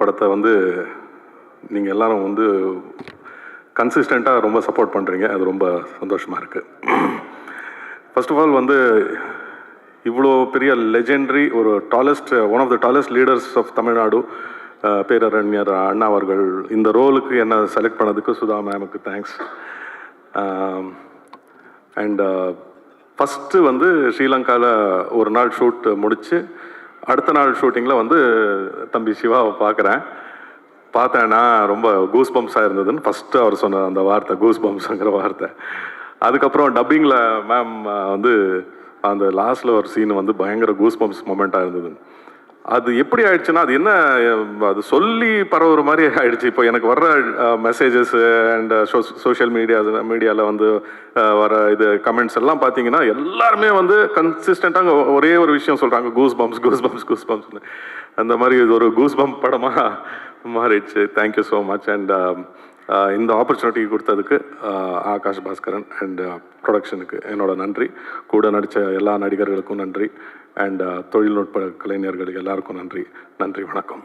படத்தை வந்து நீங்கள் எல்லாரும் வந்து கன்சிஸ்டண்ட்டாக ரொம்ப சப்போர்ட் பண்ணுறீங்க. அது ரொம்ப சந்தோஷமாக இருக்குது. ஃபர்ஸ்ட் ஆஃப் ஆல் வந்து இவ்வளோ பெரிய லெஜெண்டரி ஒரு one of the tallest leaders of Tamil Nadu பேரறிஞர் அண்ணா அவர்கள் இந்த ரோலுக்கு என்ன செலக்ட் பண்ணதுக்கு சுதா மேமுக்கு தேங்க்ஸ். அண்ட் ஃபஸ்ட்டு வந்து ஸ்ரீலங்காவில் ஒரு நாள் ஷூட் முடித்து அடுத்த நாள் ஷூட்டிங்கில் வந்து தம்பி சிவாவை பார்த்தேன்னா ரொம்ப கூஸ் பம்ப்ஸாக இருந்ததுன்னு ஃபஸ்ட்டு அவர் சொன்ன அந்த வார்த்தை கூஸ் பம்ப்ஸுங்கிற வார்த்தை. அதுக்கப்புறம் டப்பிங்கில் மேம் வந்து அந்த லாஸ்ட்டில் ஒரு சீன் வந்து பயங்கர கூஸ் பம்ப்ஸ் மொமெண்ட்டாக இருந்தது. அது எப்படி ஆயிடுச்சுன்னா அது என்ன அது சொல்லி பரவுற மாதிரி ஆயிடுச்சு. இப்போ எனக்கு வர்ற மெசேஜஸ் அண்ட் சோஷியல் மீடியாவில் வந்து வர இது கமெண்ட்ஸ் எல்லாம் பார்த்தீங்கன்னா எல்லாருமே வந்து கன்சிஸ்டண்ட்டாக ஒரே ஒரு விஷயம் சொல்கிறாங்க, கூஸ் பம்ப்ஸ்னு. அந்த மாதிரி இது ஒரு கூஸ் பம்ப் படமாக மாறிடுச்சு. Thank you so much. அண்ட் இந்த ஆப்பர்ச்சுனிட்டி கொடுத்ததுக்கு ஆகாஷ் பாஸ்கரன் அண்ட் ப்ரொடக்ஷனுக்கு என்னோட நன்றி. கூட நடித்த எல்லா நடிகர்களுக்கும் நன்றி. அண்ட் தொழில்நுட்ப கலைஞர்கள் எல்லாருக்கும் நன்றி. வணக்கம்.